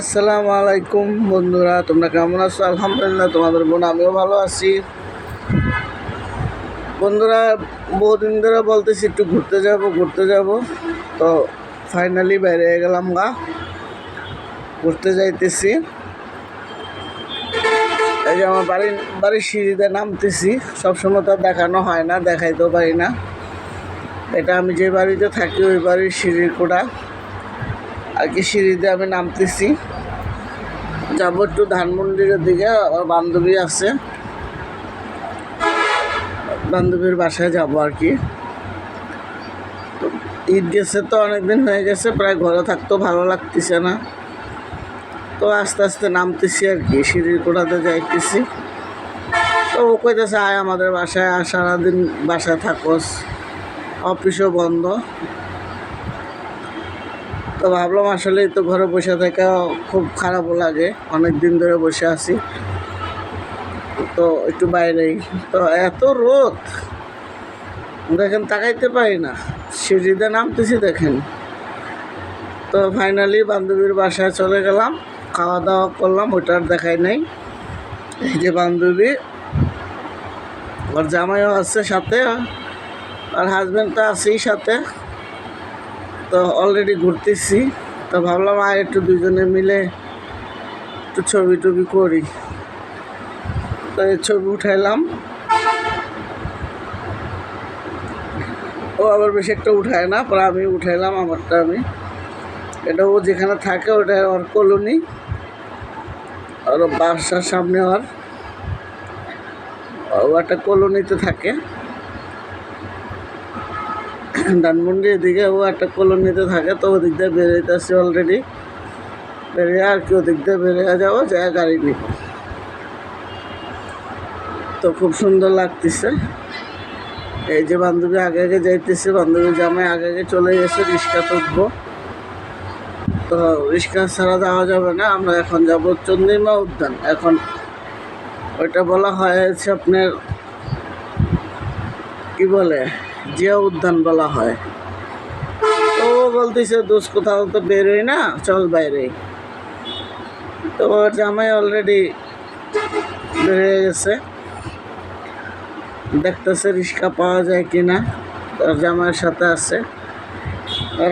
আসসালামু আলাইকুম বন্ধুরা, তোমরা কেমন আছো? আলহামদুলিল্লাহ, তোমাদের বোন আমিও ভালো আছি। বন্ধুরা, বহুদিন ধরে বলতেছি একটু ঘুরতে যাব। তো ফাইনালি বাইরে গেলাম ঘুরতে যাইতেছি। এই যে আমার বাড়ির সিঁড়িতে নামতেছি। সবসময় তো দেখানো হয় না, দেখাইতেও পারি না। এটা আমি যে বাড়িতে থাকি ওই বাড়ির সিঁড়ির কোটা আর কি। সিঁড়িতে আমি নামতেছি, যাবো একটু ধানমন্ডিরের দিকে। আমার বান্ধবী আছে, বান্ধবীর বাসায় যাবো আর কি। ঈদ গেছে তো অনেকদিন হয়ে গেছে, প্রায় ঘরে থাকতেও ভালো লাগতেছে না। তো আস্তে আস্তে নামতেছি আর কি, সিঁড়ির কোঠাতে যাইতেছি। তো ও কইতেছে আয় আমাদের বাসায়, আর সারাদিন বাসায় থাকোস, অফিসও বন্ধ। তো ভাবলাম আসলেই তো ঘরে বসে থাকা খুব খারাপও লাগে, অনেক দিন ধরে বসে আছি। তো একটু বাইরেই, তো এত রোদ দেখেন, তাকাইতে পারি না। সিঁড়িতে নামতেছি দেখেন। তো ফাইনালি বান্ধবীর বাসায় চলে গেলাম, খাওয়া দাওয়া করলাম, ওইটার দেখাই নাই। এই যে বান্ধবী, ওর জামাইও আছে সাথে, আর হাজব্যান্ডটা আছেই সাথে। তো অলরেডি ঘুরতেছি। তো ভাবলাম আর একটু দুজনে মিলে একটু ছবি টবি করি। তো এই ছবি উঠাইলাম। ও আবার বেশি একটা উঠায় না, পরে আমি উঠাইলাম আমারটা আমি। এটা ও যেখানে থাকে ওটা ওর কলোনি, আর বাসার সামনে ও একটা কলোনিতে থাকে। ধানমন্ডি এদিকে ও একটা কলোনিতে থাকে। তো ওদিক দিয়ে বেরোইতেছি অলরেডি, বেরিয়ে আর কি ওদিক দিয়ে বেরিয়ে যাবো, যা গাড়ি নিব। তো খুব সুন্দর লাগতেছে। এই যে বান্ধবী আগে আগে যাইতেছে, বান্ধবী জামাই আগে আগে চলে গেছে, রিক্সা তুলবো। তো রিক্সা ছাড়া যাওয়া যাবে না। আমরা এখন যাব চন্দ্রিমা উদ্যান। এখন ওইটা বলা হয়েছে আপনার কি বলে, জিয়া উদ্যান বলা হয়। তো বলতেছে দোষ কোথাও তো বেরোই না, চল বাইরে। তো জামাই অলরেডি বেরিয়ে গেছে, দেখতেছে রিক্সা পাওয়া যায় কিনা। তার জামাইয়ের সাথে আছে, আর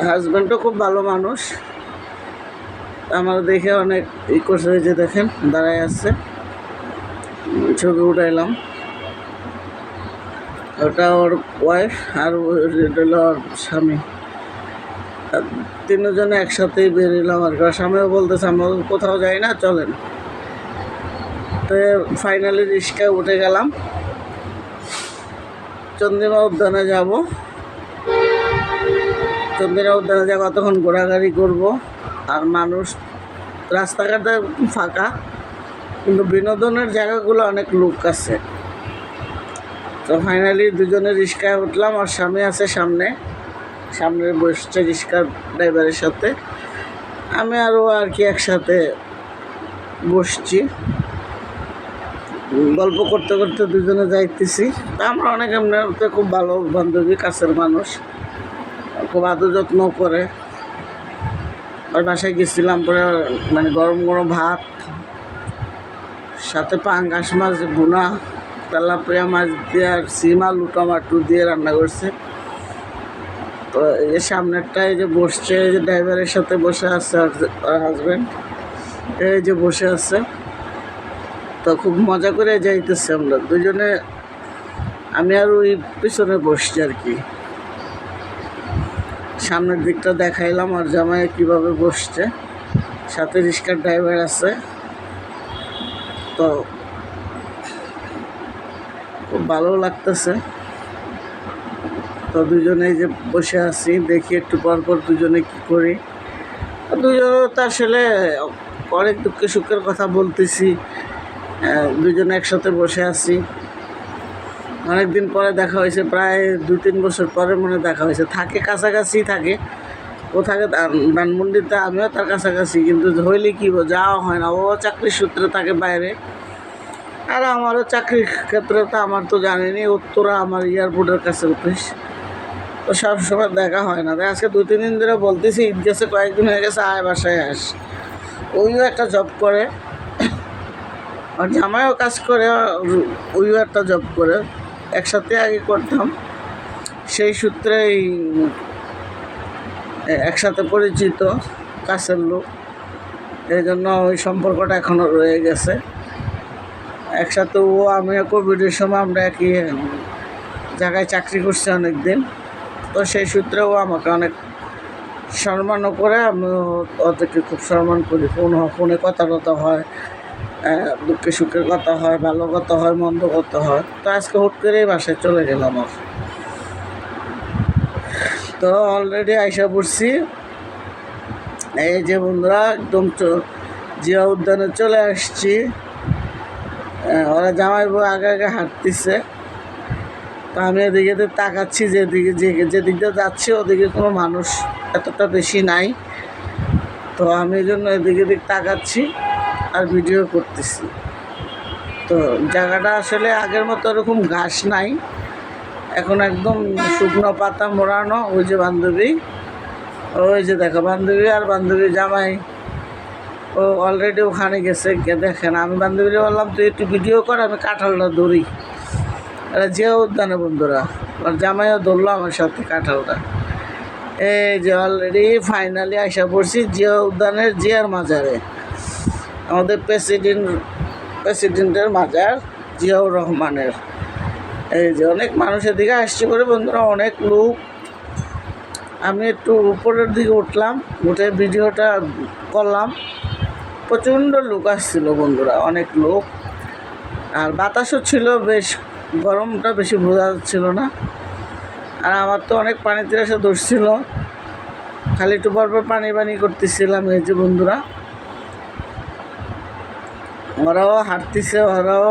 হাজব্যান্ডও খুব ভালো মানুষ। আমার দেখে অনেক ই করছে, যে দেখেন দাঁড়ায় আছে, ছবি উঠাইলাম। ওটা ওর ওয়াইফ, আর এটা হলো ওর স্বামী। তিনজনে একসাথেই বেরিলাম আর কি। স্বামীও বলতেছে আমরা কোথাও যাই না, চলেন। তো ফাইনালি রিক্সায় উঠে গেলাম, চন্দ্রিমা উদ্যানে যাব। চন্দ্রিমা উদ্যানে যাব, তখন ঘোরাঘুরি করব। আর মানুষ, রাস্তাঘাটে ফাঁকা, কিন্তু বিনোদনের জায়গাগুলো অনেক লোক আছে। তো ফাইনালি দুজনে রিক্সায় উঠলাম, আর স্বামী আছে সামনে বসছে রিক্সার ড্রাইভারের সাথে। আমি আরও আর কি একসাথে বসছি, গল্প করতে করতে দুজনে যাইতেছি। আমরা অনেক এমনিতে খুব ভালো বান্ধবী, কাছের মানুষ, খুব আদর যত্ন করে। আর বাসায় গেছিলাম, পরে মানে গরম গরম ভাত, সাথে পাঙ্গাস মাছ ভুনা, তেলাপিয়া মাছ দিয়ে, আর সিম আলু টমাটো দিয়ে রান্না করছে। তো এই যে সামনেরটা, এই যে বসছে, এই যে ড্রাইভারের সাথে বসে আছে আর হাজব্যান্ড, এই যে বসে আছে। তো খুব মজা করে যাইতেছে আমরা দুজনে। আমি আর ওই পিছনে বসছি আর কি। সামনের দিকটা দেখাইলাম, আর জামাই কীভাবে বসছে, সাথে রিক্সার ড্রাইভার আছে। তো খুব ভালো লাগতেছে। তো দুজনে যে বসে আছি, দেখি একটু পর পর দুজনে কী করি। দুজনে তো আসলে অনেক দুঃখে সুখের কথা বলতেছি, দুজনে একসাথে বসে আছি। অনেক দিন পরে দেখা হয়েছে, প্রায় 2-3 বছর পরে মনে দেখা হয়েছে। থাকে কাছাকাছি থাকে, ও থাকে ধানমন্ডিতে, আমিও তার কাছাকাছি, কিন্তু হইলে কি যাওয়া হয় না। ও চাকরির সূত্রে থাকে বাইরে, আর আমারও চাকরির ক্ষেত্রে তো আমার তো জানেনি, উত্তরা আমার এয়ারপোর্টের কাছে অফিস। তো সবসময় দেখা হয় না। আজকে 2-3 দিন ধরে বলতেছি, ঈদ গেছে, কয়েকদিন হয়ে গেছে, আয় বাসায় আস। ওইও একটা জব করে, আর জামাইও কাজ করে, ওইও একটা জব করে। একসাথে আগে করতাম, সেই সূত্রেই একসাথে পরিচিত, কাছের লোক। এই জন্য ওই সম্পর্কটা এখনও রয়ে গেছে। একসাথে ও আমিও কোভিডের সময় আমরা একই জায়গায় চাকরি করছি অনেক দিন। তো সেই সূত্রে ও আমাকে অনেক সম্মানও করে, আমি ওদেরকে খুব সম্মান করি। ফোনে কথা হয়, দুঃখে সুখের কথা হয়, ভালো কথা হয়, মন্দ কথা হয়। তো আজকে হুট করেই বাসায় চলে গেলাম। তো অলরেডি আইসা পড়ছি। এই যে বন্ধুরা, একদম জিয়া উদ্যানে চলে আসছি। ওরা জামাই বউ আগে আগে হাঁটতেছে, তো আমি এদিকে তাকাচ্ছি, যেদিকে যাচ্ছি ওদিকে কোনো মানুষ এতটা বেশি নাই। তো আমি এই জন্য এদিকে তাকাচ্ছি আর ভিডিও করতেছি। তো জায়গাটা আসলে আগের মতো এরকম ঘাস নাই, এখন একদম শুকনো পাতা মোড়ানো। ওই যে বান্ধবী, ওই যে দেখো বান্ধবী আর বান্ধবী জামাই, ও অলরেডি ওখানে গেছে। দেখেন, আমি বান্ধবীরে বললাম তুই একটু ভিডিও কর, আমি কাঁঠালটা ধরি। এটা জিয়া উদ্যানে বন্ধুরা, আর জামাইও ধরলো আমার সাথে কাঁঠালটা। এই যে অলরেডি ফাইনালি আশা পড়ছি জিয়া উদ্যানের জিয়ার মাজারে, আমাদের প্রেসিডেন্টের মাজার জিয়াউর রহমানের। এই যে অনেক মানুষের দিকে আসছে করে বন্ধুরা, অনেক লোক। আমি একটু উপরের দিকে উঠলাম, উঠে ভিডিওটা করলাম। প্রচণ্ড লোক আসছিল বন্ধুরা, অনেক লোক। আর বাতাসও ছিল বেশ, গরমটা বেশি বোঝা যাচ্ছিল না। আর আমার তো অনেক পানিতে এসে ধরছিল, খালি একটু পরপর পানি করতেছিলাম। এই যে বন্ধুরা, ওরাও হাঁটতেছে, ওরাও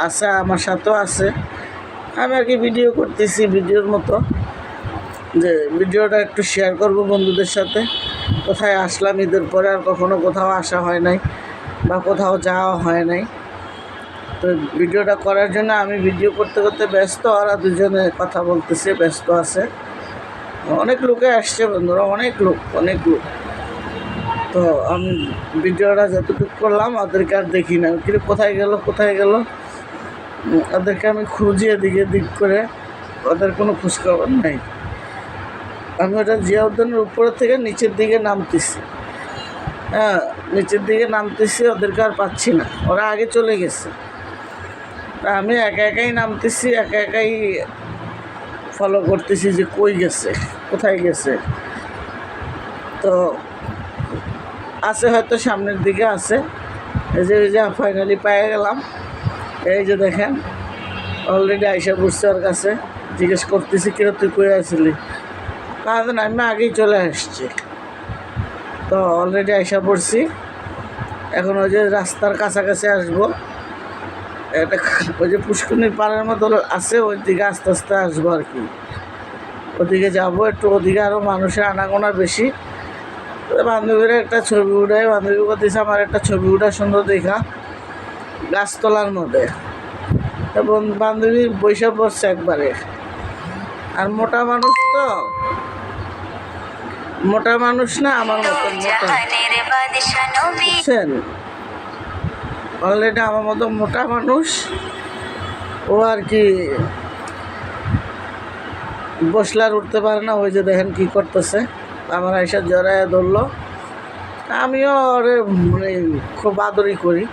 আছে, আমার সাথেও আছে। আমি আর কি ভিডিও করতেছি ভিডিওর মতো, যে ভিডিওটা একটু শেয়ার করব বন্ধুদের সাথে। কোথায় আসলাম ঈদের পরে, আর কখনো কোথাও আসা হয় নাই বা কোথাও যাওয়া হয় নাই। তো ভিডিওটা করার জন্য আমি ভিডিও করতে করতে ব্যস্ত, ওরা দুজনে কথা বলতেছে, ব্যস্ত আছে। অনেক লোকে আসছে বন্ধুরা, অনেক লোক। তো আমি ভিডিওটা যতটুকু করলাম ওদেরকে আর দেখি না, কিন্তু কোথায় গেল ওদেরকে আমি খুঁজি এদিকে দিক করে, ওদের কোনো খোঁজখবর নাই। আমি ওটা জিয়া উদ্যানের উপরের থেকে নিচের দিকে নামতেছি। নিচের দিকে নামতেছি, ওদেরকে আর পাচ্ছি না, ওরা আগে চলে গেছে। আমি একাই নামতেছি, একাই ফলো করতেছি যে কই গেছে, কোথায় গেছে। তো আছে হয়তো সামনের দিকে আছে। এই যে ফাইনালি পেয়ে গেলাম। এই যে দেখেন, অলরেডি আইসা পড়ছে ওর কাছে। জিজ্ঞেস করতেছি কিরে তুই কই আসলি, কারণ আমি আগেই চলে আসছি। তো অলরেডি আইসা পড়ছি, এখন ওই যে রাস্তার কাছাকাছি আসবো। এটা ওই যে পুষ্করণীর পাড়ের মতো আছে, ওই দিকে আস্তে আস্তে আসবো আর কি। ওদিকে যাবো একটু, ওদিকে আরও মানুষের আনাগোনা বেশি। বান্ধবীরা একটা ছবি উঠায়, বান্ধবী করতেছে আমার একটা ছবি উঠা সুন্দর দেখা গাছতলার মধ্যে। এবং বান্ধবী বৈশা পড়ছে একবারে। আর মোটা মানুষ তো, মোটা মানুষ না আমার মতন মোটা, বুঝছেন? অলরেডি আমার মতো মোটা মানুষ। ও আর কি বসলে আর উঠতে পারে না। ওই যে দেখেন কি করতেছে, আমার এসে জড়ায় ধরলো। আমিও ওরে মানে খুব আদরই করি,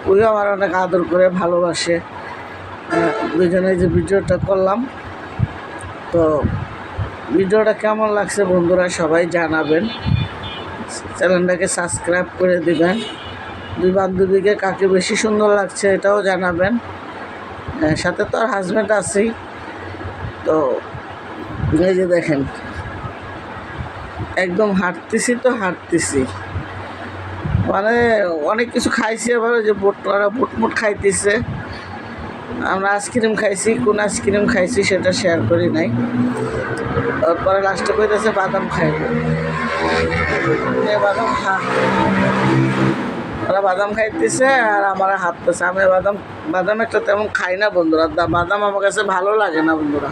ওইও আমার অনেক আদর করে, ভালোবাসে। দুজনে যে ভিডিওটা করলাম, তো ভিডিওটা কেমন লাগছে বন্ধুরা সবাই জানাবেন। চ্যানেলটাকে সাবস্ক্রাইব করে দিবেন। দুই বান্ধবীকে কাকে বেশি সুন্দর লাগছে এটাও জানাবেন। সাথে তো আর হাজব্যান্ড আছেই। তো এই যে দেখেন, একদম হাঁটতেছি, মানে অনেক কিছু খাইছি। আবার যে বুটমুট খাইতেছে, আমরা আইসক্রিম খাইছি। কোন আইসক্রিম খাইছি সেটা শেয়ার করি নাই। তারপরে লাস্টে কইতেছে বাদাম খাইব, বাদাম ওরা বাদাম খাইতেছে আর আমার হাঁটতেছে। আমি বাদাম একটা তেমন খাই না বন্ধুরা, বাদাম আমার কাছে ভালো লাগে না বন্ধুরা।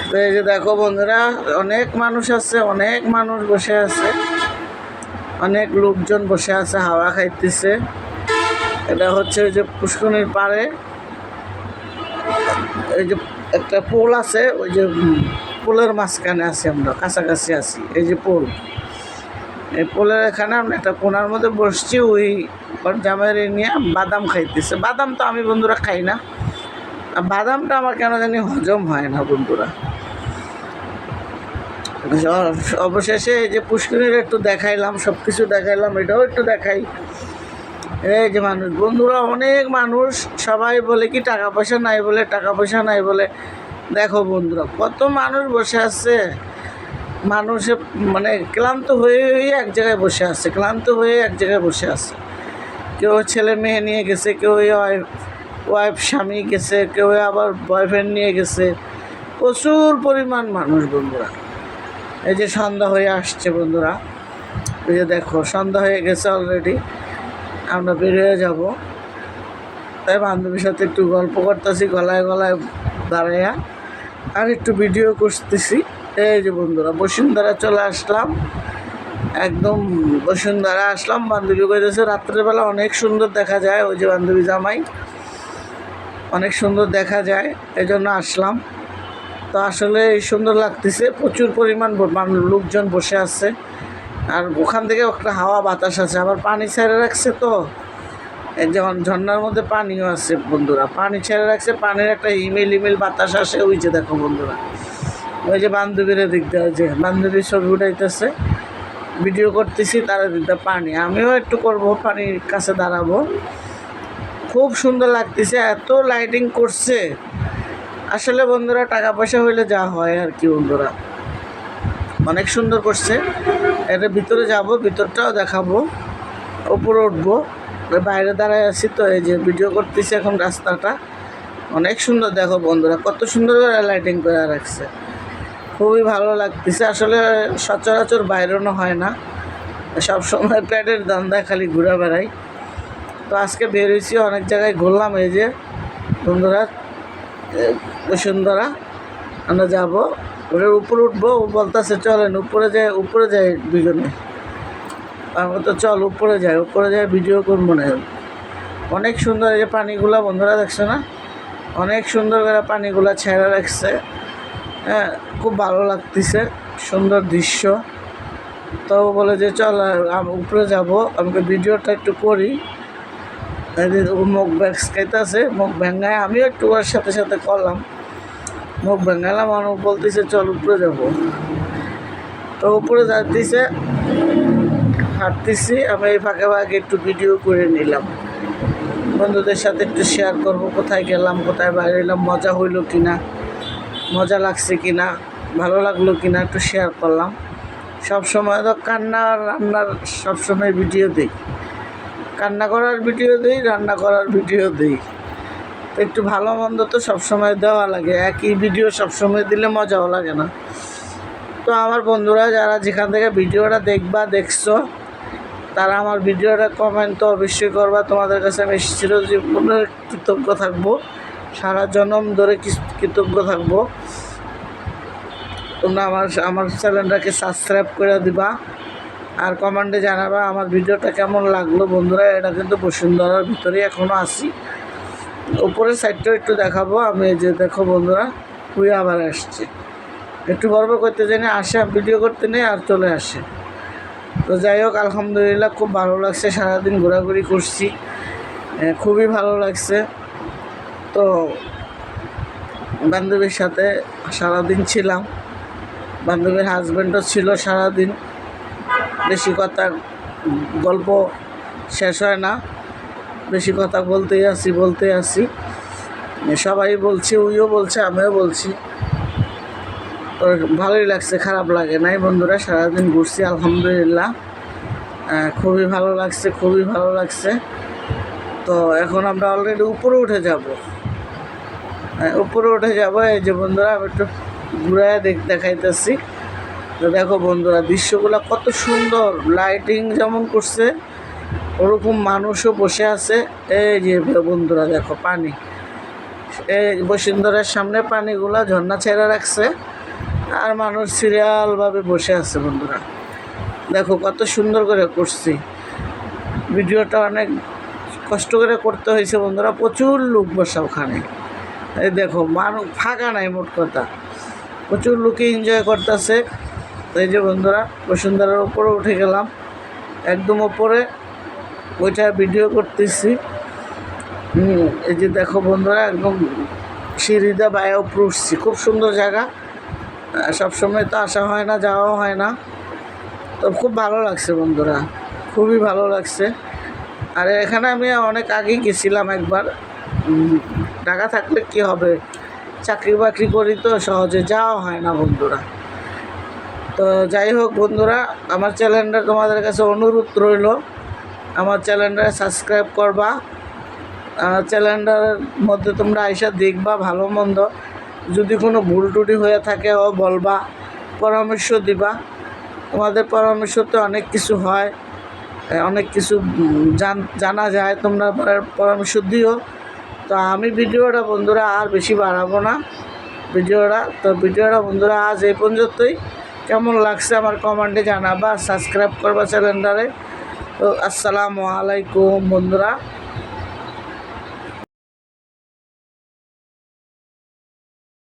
তো এই যে দেখো বন্ধুরা, অনেক মানুষ আছে, অনেক মানুষ বসে আছে। অনেক লোকজন বসে আছে, হাওয়া খাইতেছে। এটা হচ্ছে ওই যে পুষ্করণীর পাড়ে এই যে একটা পোল আছে, ওই যে পোলের মাঝখানে আছি আমরা, কাছাকাছি আছি। এই যে পোল, এই পোলের এখানে আমরা একটা কোনার মধ্যে বসছি। ওই জামাইরে নিয়ে বাদাম খাইতেছে। বাদাম তো আমি বন্ধুরা খাই না, বাদামটা আমার কেন জানি হজম হয় না বন্ধুরা। অবশেষে এই যে পুষ্করিণীর একটু দেখাইলাম, সব কিছু দেখাইলাম, এটাও একটু দেখাই। এই যে মানুষ বন্ধুরা, অনেক মানুষ, সবাই বলে কি টাকা পয়সা নাই বলে, টাকা পয়সা নাই বলে। দেখো বন্ধুরা, কত মানুষ বসে আছে। মানুষে মানে ক্লান্ত হয়ে এক জায়গায় বসে আছে, ক্লান্ত হয়ে এক জায়গায় বসে আছে। কেউ ছেলে মেয়ে নিয়ে গেছে, কেউ ওয়াইফ স্বামী গেছে, কেউ আবার বয়ফ্রেন্ড নিয়ে গেছে। প্রচুর পরিমাণ মানুষ বন্ধুরা। এই যে সন্ধ্যা হয়ে আসছে বন্ধুরা, এই যে দেখো সন্ধ্যা হয়ে গেছে অলরেডি, আমরা বের হয়ে যাব। তাই বান্ধবীর সাথে একটু গল্প করতেছি, গলায় গলায় দাঁড়াইয়া, আর একটু ভিডিও করতেছি। এই যে বন্ধুরা, বসুন্ধরা চলে আসলাম, একদম বসুন্ধরা আসলাম। বান্ধবী কইতেছে রাত্রেবেলা অনেক সুন্দর দেখা যায়, ওই যে বান্ধবী জামাই, অনেক সুন্দর দেখা যায়, এই জন্য আসলাম। তো আসলে এই সুন্দর লাগতেছে, প্রচুর পরিমাণ লোকজন বসে আছে, আর ওখান থেকে একটা হাওয়া বাতাস আছে। আবার পানি ছেড়ে রাখছে, তো যেমন ঝর্নার মধ্যে পানিও আছে বন্ধুরা, পানি ছেড়ে রাখছে, পানির একটা ইমেল বাতাস আসে। ওই যে দেখো বন্ধুরা, ওই যে বান্ধবীর দিক দিয়ে, যে বান্ধবীর ছবি উঠাইতেছে, ভিডিও করতেছি, তার দিক দিয়ে পানি, আমিও একটু করব, পানির কাছে দাঁড়াবো। খুব সুন্দর লাগতেছে, এত লাইটিং করছে। আসলে বন্ধুরা, টাকা পয়সা হইলে যা হয় আর কি বন্ধুরা, অনেক সুন্দর করছে। এর ভিতরে যাব, ভিতরটাও দেখাবো, উপরে উঠবো। বাইরে দাঁড়ায় আছি তো, এই যে ভিডিও করতেছি এখন। রাস্তাটা অনেক সুন্দর, দেখো বন্ধুরা, কত সুন্দর করে লাইটিং করে রাখছে, খুবই ভালো লাগতেছে। আসলে সচরাচর বাইরেও হয় না, সবসময় প্যাডের ধান্দায় খালি ঘুরে বেড়াই। তো আজকে বের হয়েছি, অনেক জায়গায় ঘুরলাম। এই যে বন্ধুরা, বসুন্ধরা আমরা যাবো, ওটার উপরে উঠবো। ও বলতেছে চলেন উপরে যাই দুজনে। আমরা তো চল উপরে যাই ভিডিও করবো না। অনেক সুন্দর এই যে পানিগুলা বন্ধুরা, দেখছো না, অনেক সুন্দর করে পানিগুলা ছেড়ে রাখছে। হ্যাঁ, খুব ভালো লাগতেছে, সুন্দর দৃশ্য। তো বলে যে চল উপরে যাব, আমাকে ভিডিওটা একটু করি। মুখ খাইতেছে, মুখ ভেঙায়, আমিও একটু ওর সাথে সাথে করলাম, মুখ ভেঙালাম। মানুষ বলতেছে চল উপরে যাব। তো উপরে যাইতেছে, হাঁটতেছি আমি, এই ফাঁকে ফাঁকে একটু ভিডিও করে নিলাম, বন্ধুদের সাথে একটু শেয়ার করব, কোথায় গেলাম, কোথায় বাইরে এলাম, মজা হইলো কিনা, মজা লাগছে কিনা, ভালো লাগলো কিনা, একটু শেয়ার করলাম। সবসময় তো কান্না আর রান্নার সবসময় ভিডিও দিই, কান্না করার ভিডিও দিই, রান্না করার ভিডিও দিই। তো একটু ভালো মন্দ তো সবসময় দেওয়া লাগে, একই ভিডিও সবসময় দিলে মজাও লাগে না। তো আমার বন্ধুরা যারা যেখান থেকে ভিডিওটা দেখছো, তারা আমার ভিডিওটা কমেন্ট তো অবশ্যই করবা। তোমাদের কাছে আমি চিরজীবনের কৃতজ্ঞ থাকবো, সারা জন্ম ধরে কৃতজ্ঞ থাকবো। তোমরা আমার চ্যানেলটাকে সাবস্ক্রাইব করে দিবা, আর কমেন্টে জানাবা আমার ভিডিওটা কেমন লাগলো বন্ধুরা। এটা কিন্তু বসুন্ধরার ভিতরেই এখনও আছি, উপরের সাইডটাও একটু দেখাবো আমি। এই যে দেখো বন্ধুরা, হুই আবার আসছে, একটু গর্ব করতে জানি, আসে ভিডিও করতে নেই আর চলে আসে। তো যাই হোক, আলহামদুলিল্লাহ খুব ভালো লাগছে, সারাদিন ঘোরাঘুরি করছি, খুবই ভালো লাগছে। তো বান্ধবীর সাথে সারাদিন ছিলাম, বান্ধবীর হাজব্যান্ডও ছিল সারাদিন। বেশি কথা গল্প শেষ হয় না, বেশি কথা বলতেই আসি। সবাই বলছি, ওইও বলছে, আমিও বলছি। তো ভালোই লাগছে, খারাপ লাগে নাই বন্ধুরা। সারাদিন ঘুরছি আলহামদুলিল্লাহ, খুবই ভালো লাগছে। তো এখন আমরা অলরেডি উপরে উঠে যাব। এই যে বন্ধুরা, আমি একটু ঘুরায় দেখাইতেছি। তো দেখো বন্ধুরা, দৃশ্যগুলো কত সুন্দর, লাইটিং যেমন করছে ওরকম মানুষও বসে আছে। এই যে বন্ধুরা দেখো, পানি, এই বসুন্ধরার সামনে পানিগুলা ঝর্ণা ছেড়ে রাখছে, আর মানুষ সিরিয়ালভাবে বসে আছে বন্ধুরা। দেখো কত সুন্দর করে করছি। ভিডিওটা অনেক কষ্ট করে করতে হয়েছে বন্ধুরা, প্রচুর লোক বসা ওখানে। এই দেখো মানুষ ফাঁকা নাই, মোট কথা প্রচুর লোকে এনজয় করতেছে। এই যে বন্ধুরা বসুন্ধরার উপরে উঠে গেলাম, একদম ওপরে ওইটা ভিডিও করতেছি। এই যে দেখো বন্ধুরা একদম সিঁড়িতে বাইরে উপরে উঠছি, খুব সুন্দর জায়গা। সবসময় তো আসা হয় না, যাওয়া হয় না, তো খুব ভালো লাগছে বন্ধুরা, খুবই ভালো লাগছে। আর এখানে আমি অনেক আগেই গেছিলাম একবার। টাকা থাকলে কি হবে, চাকরি বাকরি করি তো সহজে যাওয়া হয় না বন্ধুরা। তো যাই হোক বন্ধুরা, আমার চ্যানেলটা তোমাদের কাছে অনুরোধ রইল, আমার চ্যানেলটা সাবস্ক্রাইব করবা। চ্যানেলটার মধ্যে তোমরা আইসা দেখবা ভালো মন্দ, যদি কোনো ভুল টুটি হয়ে থাকে ও বলবা, পরামর্শ দিবা। তোমাদের পরামর্শতে অনেক কিছু হয়, অনেক কিছু জানা যায়, তোমরা পরামর্শ দিও। তো আমি ভিডিওটা বন্ধুরা আর বেশি বাড়াবো না ভিডিওটা বন্ধুরা আজ এই পর্যন্তই। কেমন লাগছে আমার কমেন্টে জানাবা, সাবস্ক্রাইব করবা চ্যানেলটারে। তো আসসালামু আলাইকুম বন্ধুরা।